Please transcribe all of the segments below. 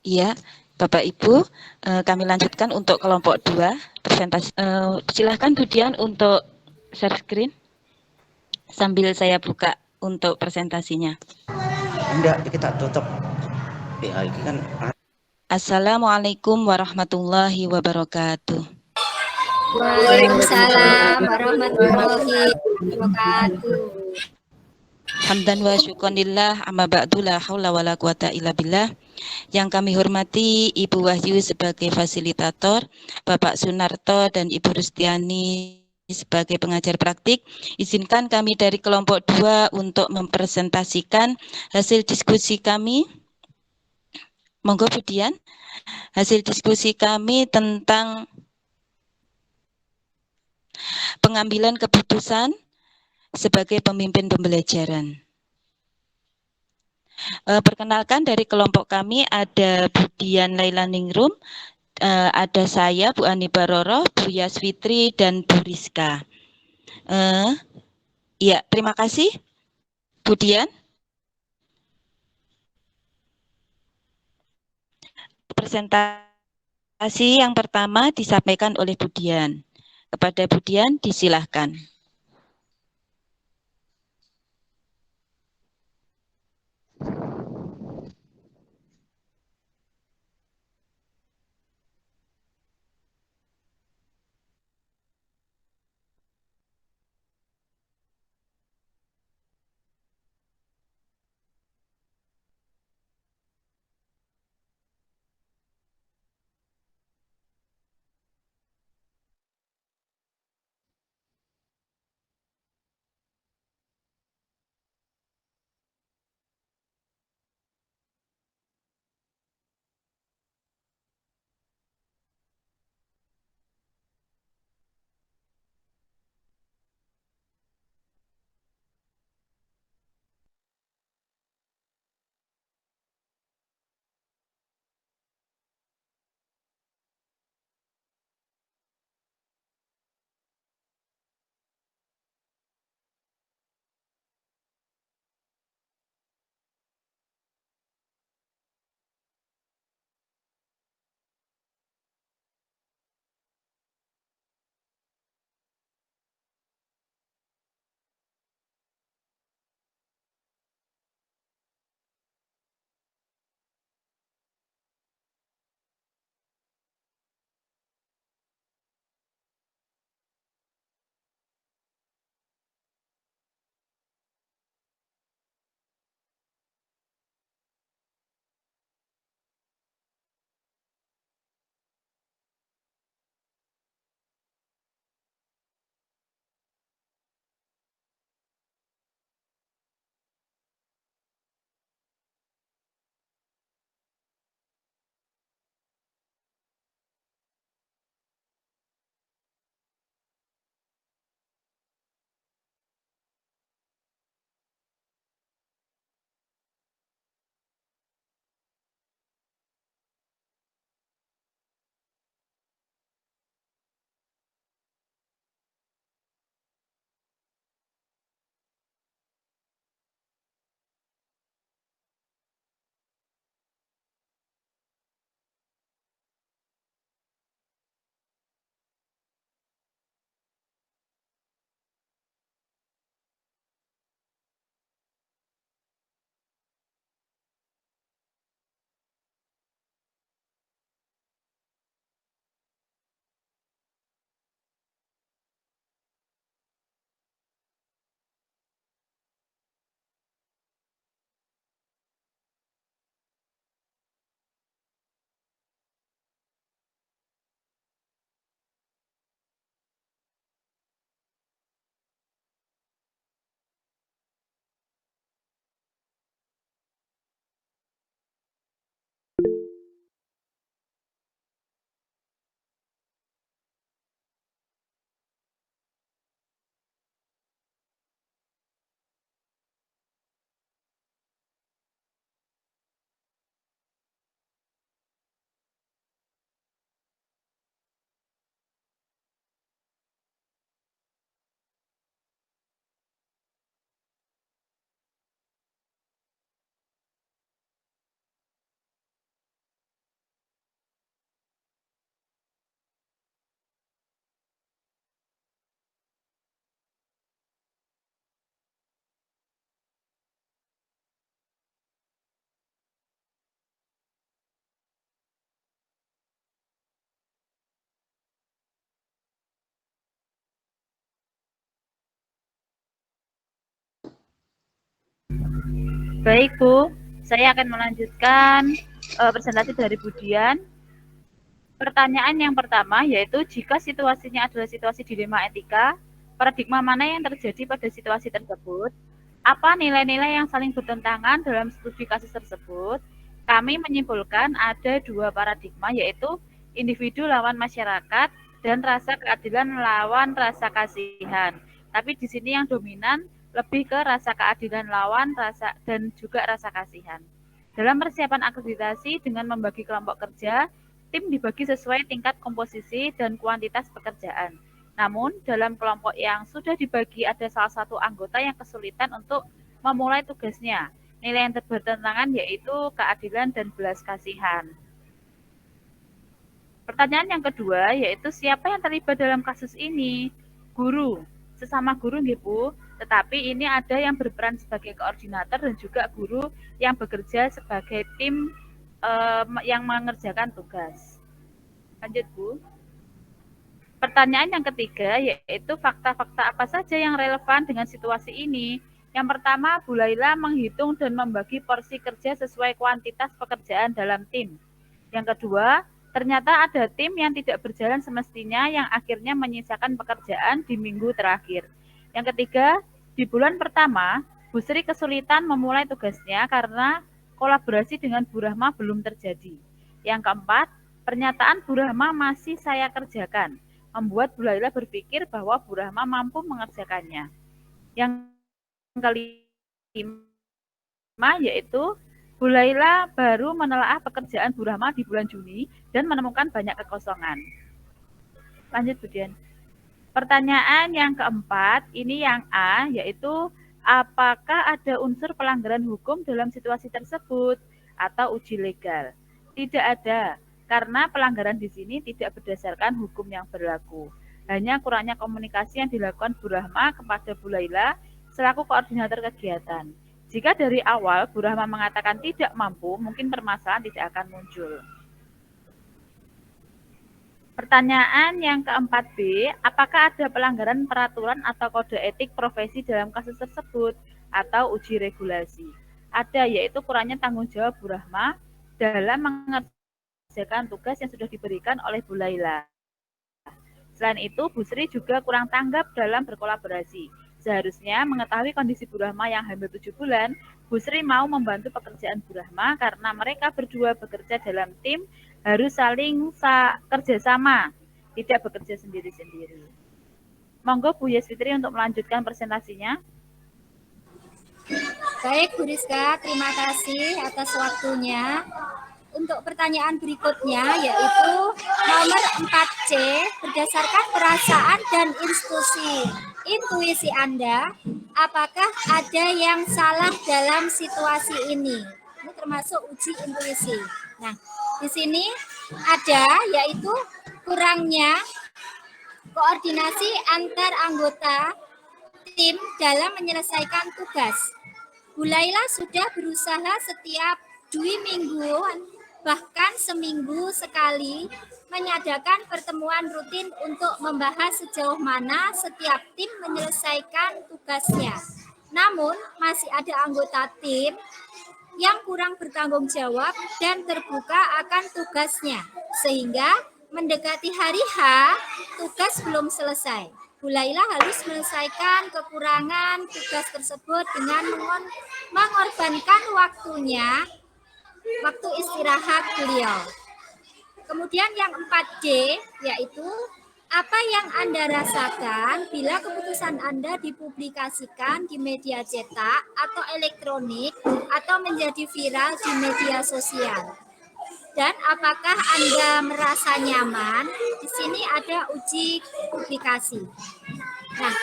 Iya, Bapak Ibu, kami lanjutkan untuk kelompok 2 presentasi. Silahkan Budian untuk share screen sambil saya buka untuk presentasinya. Enggak, kita tutup. Ya, ini kan Assalamualaikum warahmatullahi wabarakatuh. Waalaikumsalam warahmatullahi wabarakatuh. Hamdan wa syukurillah amma ba'du la haula wala quwata illa billah. Yang kami hormati Ibu Wahyu sebagai fasilitator, Bapak Sunarto dan Ibu Rustiani sebagai pengajar praktik. Izinkan kami dari kelompok 2 untuk mempresentasikan hasil diskusi kami. Monggo Budian, hasil diskusi kami tentang pengambilan keputusan sebagai pemimpin pembelajaran. Perkenalkan dari kelompok kami ada Budian Laila Ningrum, ada saya Bu Ani Baroro, Bu Yasfitri dan Bu Rizka. Ya, terima kasih. Budian. Presentasi yang pertama disampaikan oleh Budian. Kepada Budian disilahkan. Baik Bu, saya akan melanjutkan presentasi dari Budian. Pertanyaan yang pertama yaitu jika situasinya adalah situasi dilema etika, paradigma mana yang terjadi pada situasi tersebut? Apa nilai-nilai yang saling bertentangan dalam studi kasus tersebut? Kami menyimpulkan ada dua paradigma yaitu individu lawan masyarakat dan rasa keadilan lawan rasa kasihan. Tapi di sini yang dominan lebih ke rasa keadilan lawan rasa dan juga rasa kasihan. Dalam persiapan akreditasi dengan membagi kelompok kerja, tim dibagi sesuai tingkat komposisi dan kuantitas pekerjaan. Namun, dalam kelompok yang sudah dibagi ada salah satu anggota yang kesulitan untuk memulai tugasnya. Nilai yang bertentangan yaitu keadilan dan belas kasihan. Pertanyaan yang kedua yaitu siapa yang terlibat dalam kasus ini? Guru. Sesama guru nggih Bu, tetapi ini ada yang berperan sebagai koordinator dan juga guru yang bekerja sebagai tim yang mengerjakan tugas. Lanjut Bu. Pertanyaan yang ketiga yaitu fakta-fakta apa saja yang relevan dengan situasi ini. Yang pertama, Bu Laila menghitung dan membagi porsi kerja sesuai kuantitas pekerjaan dalam tim. Yang kedua, ternyata ada tim yang tidak berjalan semestinya yang akhirnya menyisakan pekerjaan di minggu terakhir. Yang ketiga, di bulan pertama, Bu Sri kesulitan memulai tugasnya karena kolaborasi dengan Bu Rahma belum terjadi. Yang keempat, pernyataan Bu Rahma masih saya kerjakan, membuat Bu Laila berpikir bahwa Bu Rahma mampu mengerjakannya. Yang kelima yaitu Bu Laila baru menelaah pekerjaan Bu Rahma di bulan Juni dan menemukan banyak kekosongan. Lanjut Bu Dian. Pertanyaan yang keempat, ini yang A, yaitu apakah ada unsur pelanggaran hukum dalam situasi tersebut atau uji legal? Tidak ada, karena pelanggaran di sini tidak berdasarkan hukum yang berlaku. Hanya kurangnya komunikasi yang dilakukan Bu Rahma kepada Bu Laila selaku koordinator kegiatan. Jika dari awal Bu Rahma mengatakan tidak mampu, mungkin permasalahan tidak akan muncul. Pertanyaan yang keempat B, apakah ada pelanggaran peraturan atau kode etik profesi dalam kasus tersebut atau uji regulasi? Ada, yaitu kurangnya tanggung jawab Bu Rahma dalam mengerjakan tugas yang sudah diberikan oleh Bu Laila. Selain itu, Bu Sri juga kurang tanggap dalam berkolaborasi. Seharusnya mengetahui kondisi Bu Rahma yang hamil 7 bulan, Bu Sri mau membantu pekerjaan Bu Rahma karena mereka berdua bekerja dalam tim, harus saling kerjasama, tidak bekerja sendiri-sendiri. Monggo Bu Yeswitri untuk melanjutkan presentasinya. Baik Bu Rizka, terima kasih atas waktunya. Untuk pertanyaan berikutnya yaitu nomor 4C, berdasarkan perasaan dan intuisi Anda, apakah ada yang salah dalam situasi ini? Ini termasuk uji intuisi. Nah, di sini ada yaitu kurangnya koordinasi antar anggota tim dalam menyelesaikan tugas. Bu Laila sudah berusaha setiap 2 minggu bahkan seminggu sekali menyadakan pertemuan rutin untuk membahas sejauh mana setiap tim menyelesaikan tugasnya. Namun masih ada anggota tim yang kurang bertanggung jawab dan terbuka akan tugasnya, sehingga mendekati hari H, tugas belum selesai. Bu Laila harus menyelesaikan kekurangan tugas tersebut dengan mengorbankan waktu istirahat beliau. Kemudian yang 4D, yaitu apa yang Anda rasakan bila keputusan Anda dipublikasikan di media cetak atau elektronik atau menjadi viral di media sosial. Dan apakah Anda merasa nyaman? Di sini ada uji publikasi. Nah,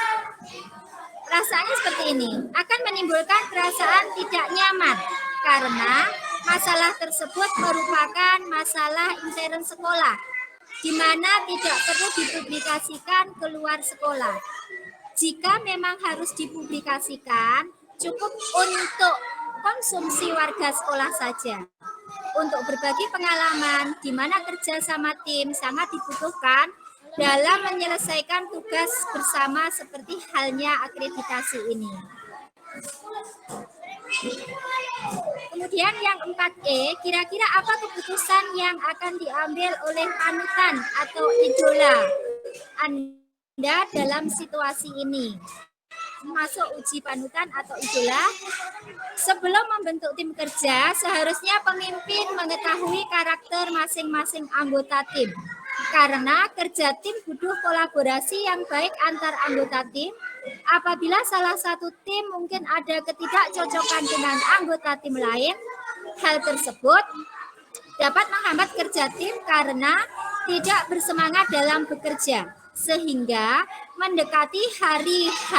rasanya seperti ini, akan menimbulkan perasaan tidak nyaman karena masalah tersebut merupakan masalah intern sekolah, di mana tidak perlu dipublikasikan keluar sekolah. Jika memang harus dipublikasikan, cukup untuk konsumsi warga sekolah saja. Untuk berbagi pengalaman, di mana kerja sama tim sangat dibutuhkan dalam menyelesaikan tugas bersama seperti halnya akreditasi ini. Kemudian yang 4E, kira-kira apa keputusan yang akan diambil oleh panutan atau idola Anda dalam situasi ini? Masuk uji panutan atau idola. Sebelum membentuk tim kerja, seharusnya pemimpin mengetahui karakter masing-masing anggota tim. Karena kerja tim butuh kolaborasi yang baik antar anggota tim. Apabila salah satu tim mungkin ada ketidakcocokan dengan anggota tim lain, hal tersebut dapat menghambat kerja tim karena tidak bersemangat dalam bekerja. Sehingga mendekati hari H,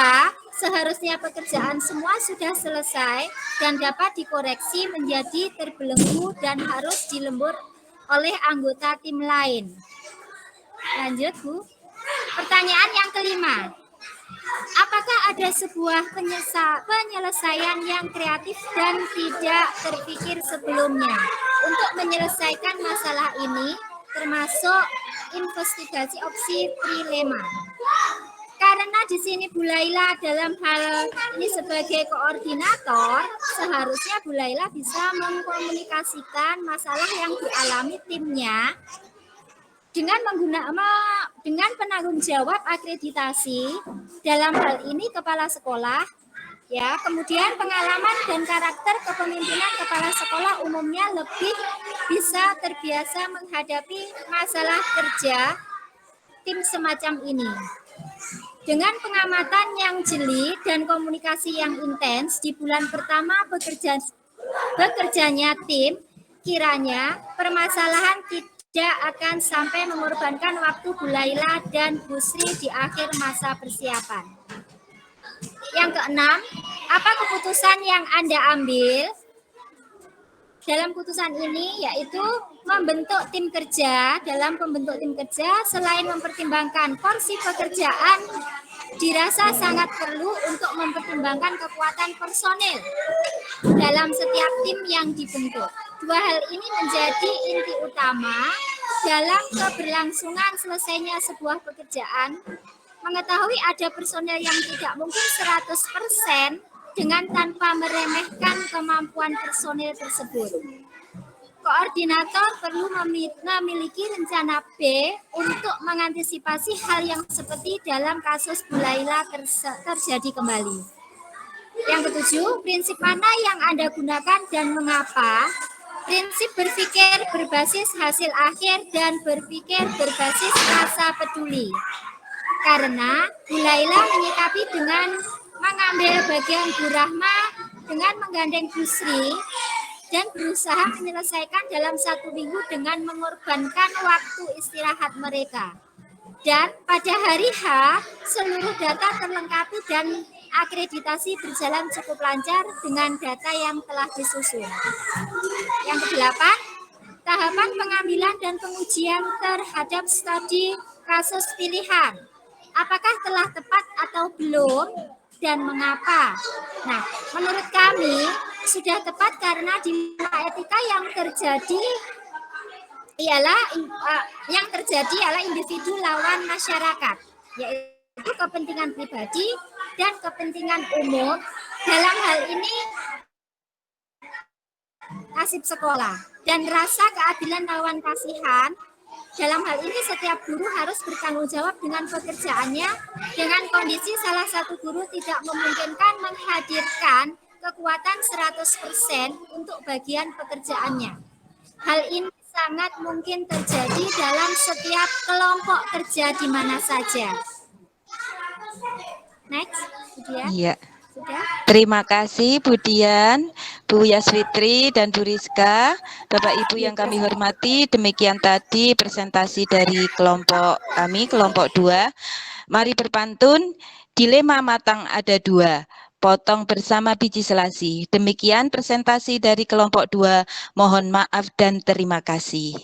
seharusnya pekerjaan semua sudah selesai dan dapat dikoreksi menjadi terbelenggu dan harus dilembur oleh anggota tim lain. Lanjut, Bu. Pertanyaan yang kelima. Apakah ada sebuah penyelesaian yang kreatif dan tidak terpikir sebelumnya untuk menyelesaikan masalah ini, termasuk investigasi opsi trilema? Karena di sini Bu Laila dalam hal ini sebagai koordinator, seharusnya Bu Laila bisa mengkomunikasikan masalah yang dialami timnya dengan penanggung jawab akreditasi, dalam hal ini kepala sekolah, ya. Kemudian pengalaman dan karakter kepemimpinan kepala sekolah umumnya lebih bisa terbiasa menghadapi masalah kerja tim semacam ini. Dengan pengamatan yang jeli dan komunikasi yang intens di bulan pertama bekerjanya tim, kiranya permasalahan tidak akan sampai mengorbankan waktu Bu Laila dan Bu Sri di akhir masa persiapan. Yang keenam, apa keputusan yang Anda ambil dalam putusan ini, yaitu membentuk tim kerja. Dalam pembentuk tim kerja, selain mempertimbangkan porsi pekerjaan, dirasa sangat perlu untuk mempertimbangkan kekuatan personil dalam setiap tim yang dibentuk. Dua hal ini menjadi inti utama dalam keberlangsungan selesainya sebuah pekerjaan. Mengetahui ada personel yang tidak mungkin 100% dengan tanpa meremehkan kemampuan personil tersebut. Koordinator perlu memiliki rencana B untuk mengantisipasi hal yang seperti dalam kasus Bu Laila terjadi kembali. Yang ketujuh, prinsip mana yang Anda gunakan dan mengapa? Prinsip berpikir berbasis hasil akhir dan berpikir berbasis rasa peduli. Karena Bu Laila menyikapi dengan mengambil bagian Bu Rahma dengan menggandeng Bu Sri dan berusaha menyelesaikan dalam 1 minggu dengan mengorbankan waktu istirahat mereka. Dan pada hari H, seluruh data terlengkapi dan akreditasi berjalan cukup lancar dengan data yang telah disusun. Yang kedelapan, tahapan pengambilan dan pengujian terhadap studi kasus pilihan. Apakah telah tepat atau belum dan mengapa? Nah, menurut kami sudah tepat karena dilema etika yang terjadi ialah individu lawan masyarakat, yaitu kepentingan pribadi dan kepentingan umum. Dalam hal ini nasib sekolah dan rasa keadilan lawan kasihan. Dalam hal ini setiap guru harus bertanggung jawab dengan pekerjaannya dengan kondisi salah satu guru tidak memungkinkan menghadirkan kekuatan 100% untuk bagian pekerjaannya. Hal ini sangat mungkin terjadi dalam setiap kelompok kerja di mana saja. Next, Budian. Iya. Sudah? Terima kasih Bu Dian, Bu Yaswitri, dan Bu Rizka. Bapak Ibu yang kami hormati, demikian tadi presentasi dari kelompok kami, kelompok 2. Mari berpantun, dilema matang ada 2. Potong bersama biji selasi. Demikian presentasi dari kelompok 2. Mohon maaf dan terima kasih.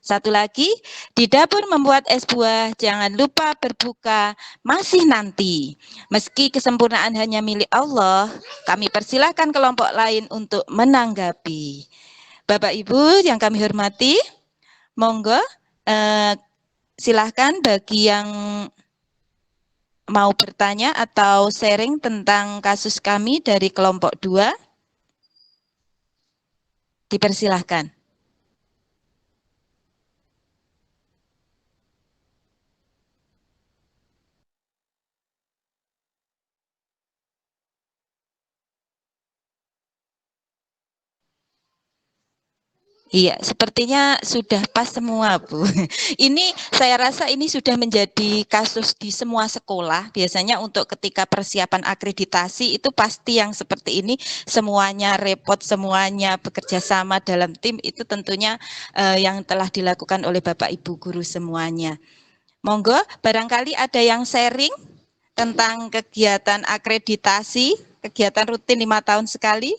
Satu lagi, di dapur membuat es buah, jangan lupa berbuka, masih nanti. Meski kesempurnaan hanya milik Allah, kami persilahkan kelompok lain untuk menanggapi. Bapak Ibu yang kami hormati, monggo silahkan bagi yang mau bertanya atau sharing tentang kasus kami dari kelompok 2. Dipersilahkan. Iya, sepertinya sudah pas semua, Bu. Ini saya rasa ini sudah menjadi kasus di semua sekolah. Biasanya untuk ketika persiapan akreditasi itu pasti yang seperti ini, semuanya repot, semuanya bekerja sama dalam tim, itu tentunya yang telah dilakukan oleh Bapak Ibu guru semuanya. Monggo, barangkali ada yang sharing tentang kegiatan akreditasi, kegiatan rutin 5 tahun sekali.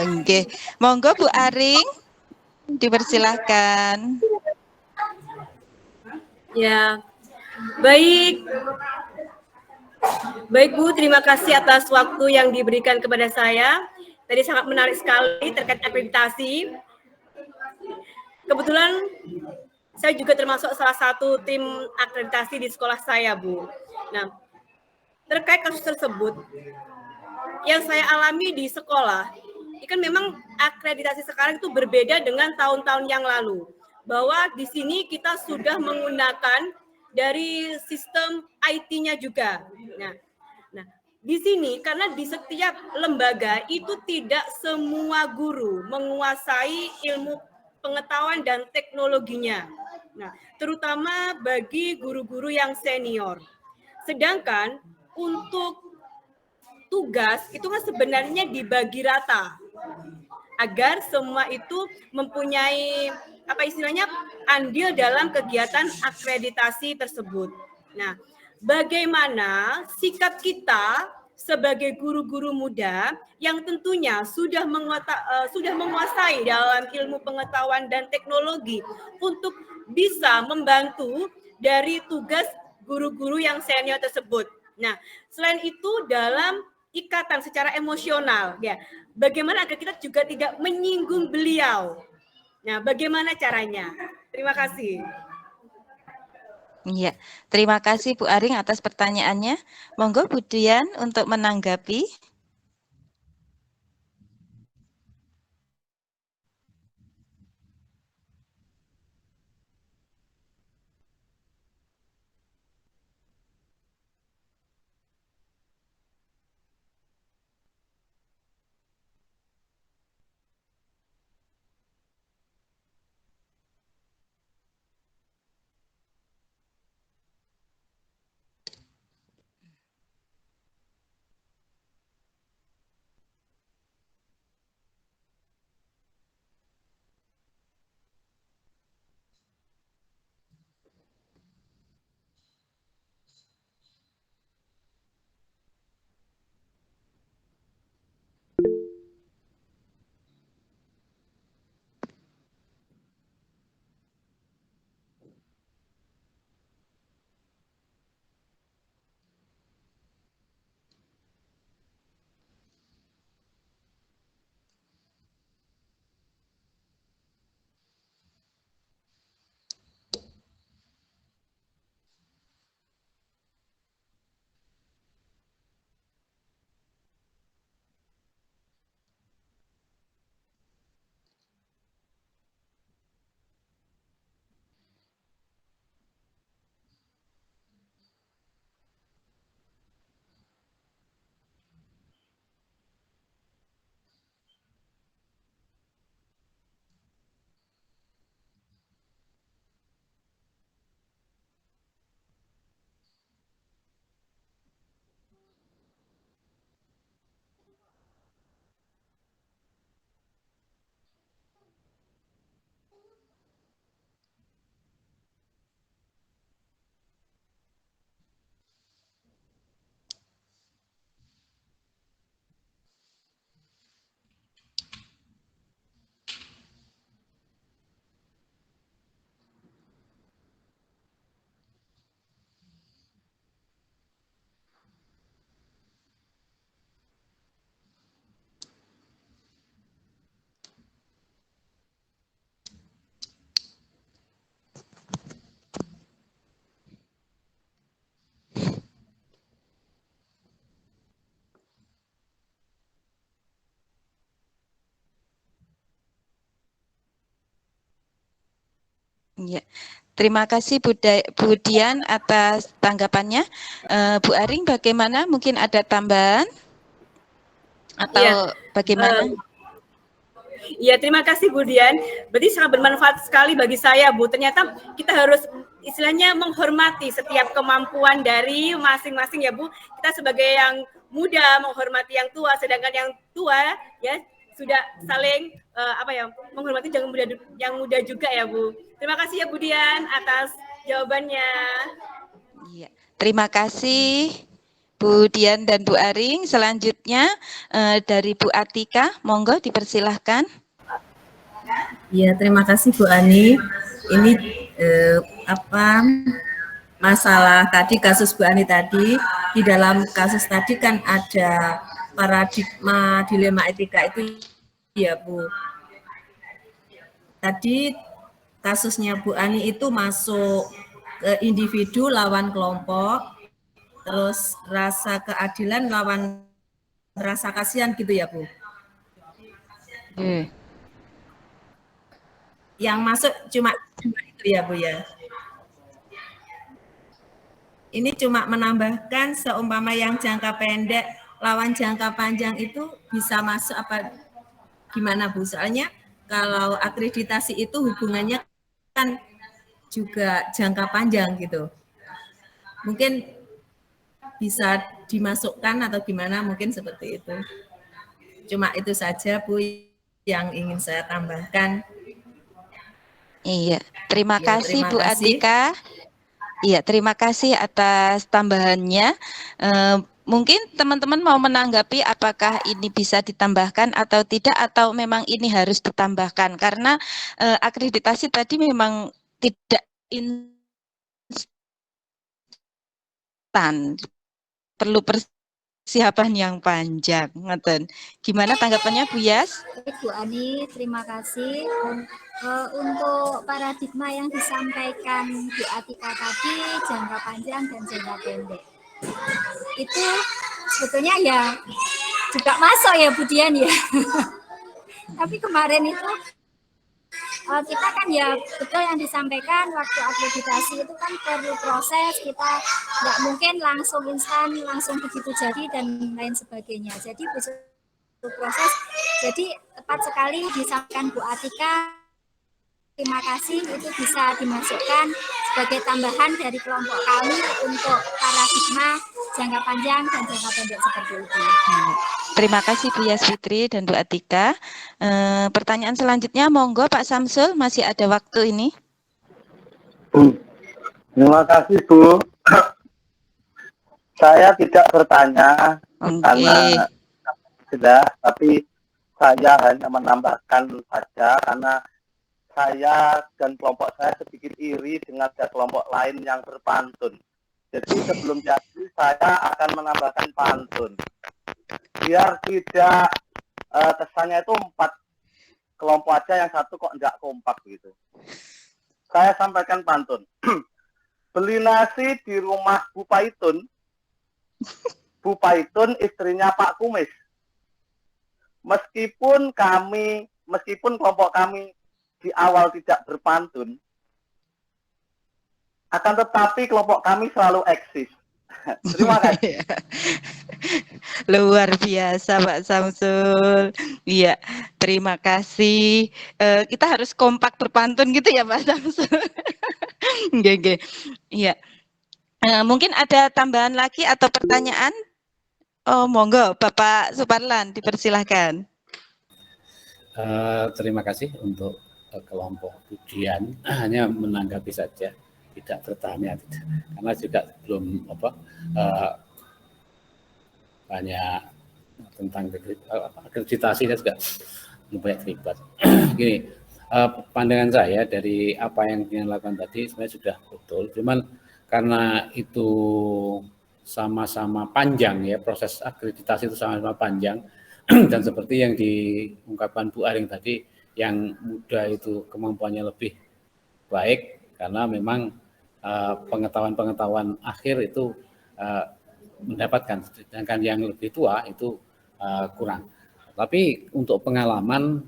Nggih. Monggo Bu Aring, dipersilahkan. Ya, baik. Baik Bu, terima kasih atas waktu yang diberikan kepada saya. Tadi sangat menarik sekali terkait akreditasi. Kebetulan saya juga termasuk salah satu tim akreditasi di sekolah saya, Bu. Nah, terkait kasus tersebut, yang saya alami di sekolah, ini kan memang akreditasi sekarang itu berbeda dengan tahun-tahun yang lalu. Bahwa di sini kita sudah menggunakan dari sistem IT-nya juga. Nah, di sini karena di setiap lembaga itu tidak semua guru menguasai ilmu pengetahuan dan teknologinya. Nah, terutama bagi guru-guru yang senior. Sedangkan untuk tugas itu kan sebenarnya dibagi rata agar semua itu mempunyai apa istilahnya andil dalam kegiatan akreditasi tersebut. Nah, bagaimana sikap kita sebagai guru-guru muda yang tentunya sudah menguasai dalam ilmu pengetahuan dan teknologi untuk bisa membantu dari tugas guru-guru yang senior tersebut. Nah, selain itu dalam ikatan secara emosional, ya, bagaimana agar kita juga tidak menyinggung beliau. Nah, bagaimana caranya? Terima kasih. Iya, terima kasih Bu Aring atas pertanyaannya. Monggo Bu Dian untuk menanggapi. Ya. Terima kasih Bu Dian atas tanggapannya. Bu Aring bagaimana? Mungkin ada tambahan atau bagaimana? Ya, terima kasih Bu Dian. Berarti sangat bermanfaat sekali bagi saya, Bu. Ternyata kita harus istilahnya menghormati setiap kemampuan dari masing-masing ya, Bu. Kita sebagai yang muda menghormati yang tua, sedangkan yang tua ya sudah saling menghormati yang muda juga ya, Bu. Terima kasih ya Bu Dian atas jawabannya. Iya. Terima kasih Bu Dian dan Bu Aring. Selanjutnya dari Bu Atika, monggo dipersilahkan. Ya, terima kasih Bu Ani. Ini masalah tadi kasus Bu Ani tadi, di dalam kasus tadi kan ada paradigma dilema etika itu ya Bu. Tadi kasusnya Bu Ani itu masuk ke individu lawan kelompok, terus rasa keadilan lawan rasa kasihan gitu ya Bu. Yang masuk cuma itu ya Bu ya. Ini cuma menambahkan seumpama yang jangka pendek lawan jangka panjang itu bisa masuk apa gimana Bu? Soalnya kalau akreditasi itu hubungannya kan juga jangka panjang gitu. Mungkin bisa dimasukkan atau gimana, mungkin seperti itu. Cuma itu saja Bu yang ingin saya tambahkan. Iya, terima kasih Bu Atika. Iya, terima kasih atas tambahannya. Mungkin teman-teman mau menanggapi apakah ini bisa ditambahkan atau tidak, atau memang ini harus ditambahkan, karena akreditasi tadi memang tidak instan, perlu persiapan yang panjang. Gimana tanggapannya Bu Yas? Bu Ani, terima kasih. Untuk paradigma yang disampaikan Bu Atika tadi, jangka panjang dan jangka pendek, itu sebetulnya ya juga masuk ya Bu Dian ya. Tapi kemarin itu kita kan ya betul yang disampaikan, waktu akreditasi itu kan perlu proses, kita nggak mungkin langsung instan, langsung begitu jadi dan lain sebagainya. Jadi butuh proses. Jadi tepat sekali disampaikan Bu Atika. Terima kasih, itu bisa dimasukkan sebagai tambahan dari kelompok kami untuk paradigma jangka panjang dan jangka pendek seperti itu. Terima kasih Bu Yas Fitri dan Bu Atika. Pertanyaan selanjutnya, monggo Pak Samsul, masih ada waktu ini. Terima kasih Bu. Saya tidak bertanya karena sudah, tapi saya hanya menambahkan saja karena saya dan kelompok saya sedikit iri dengan kelompok lain yang berpantun. Jadi sebelum jadi saya akan menambahkan pantun. Biar tidak kesannya itu 4 kelompok aja, yang satu kok enggak kompak gitu. Saya sampaikan pantun. Beli nasi di rumah Bu Paitun. Bu Paitun istrinya Pak Kumis. Meskipun kelompok kami di awal tidak berpantun, akan tetapi kelompok kami selalu eksis. Terima kasih. Luar biasa Pak Samsul. Iya, terima kasih. Kita harus kompak berpantun gitu ya Pak Samsul. Oke. Iya. Mungkin ada tambahan lagi atau pertanyaan? Oh, monggo Bapak Suparlan, dipersilahkan. Terima kasih untuk kelompok Budian, hanya menanggapi saja, tidak bertanya, karena juga belum banyak tentang akreditasi, saya juga belum banyak terlibat. Gini, pandangan saya dari apa yang dilakukan tadi sebenarnya sudah betul, cuman karena itu sama-sama panjang ya, proses akreditasi itu sama-sama panjang, dan seperti yang diungkapkan Bu Aring tadi, yang muda itu kemampuannya lebih baik karena memang pengetahuan akhir itu mendapatkan, sedangkan yang lebih tua itu kurang. Tapi untuk pengalaman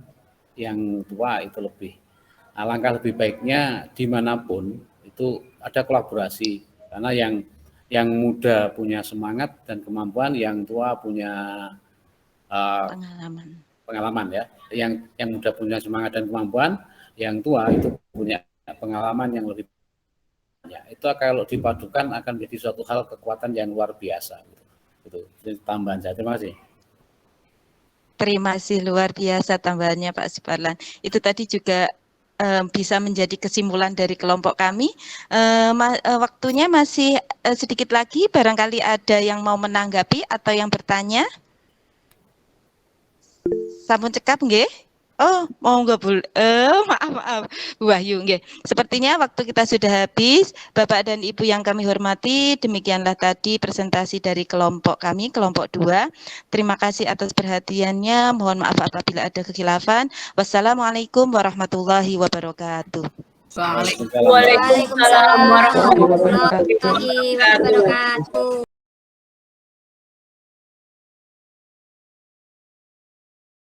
yang tua itu lebih alangkah lebih baiknya dimanapun itu ada kolaborasi, karena yang muda punya semangat dan kemampuan, yang tua punya pengalaman ya. Yang muda punya semangat dan kemampuan, yang tua itu punya pengalaman yang lebih banyak. Itu kalau dipadukan akan menjadi suatu hal kekuatan yang luar biasa. Itu tambahan saya. Terima kasih. Terima kasih, luar biasa tambahannya Pak Suparlan. Itu tadi juga bisa menjadi kesimpulan dari kelompok kami. Waktunya masih sedikit lagi, barangkali ada yang mau menanggapi atau yang bertanya. Sampun cekap nggih? Oh, mau nggak boleh? Maaf, Bu Wahyu nggih. Sepertinya waktu kita sudah habis. Bapak dan Ibu yang kami hormati, demikianlah tadi presentasi dari kelompok kami, kelompok 2. Terima kasih atas perhatiannya. Mohon maaf apabila ada kekhilafan. Wassalamualaikum warahmatullahi wabarakatuh. Waalaikumsalam warahmatullahi wabarakatuh.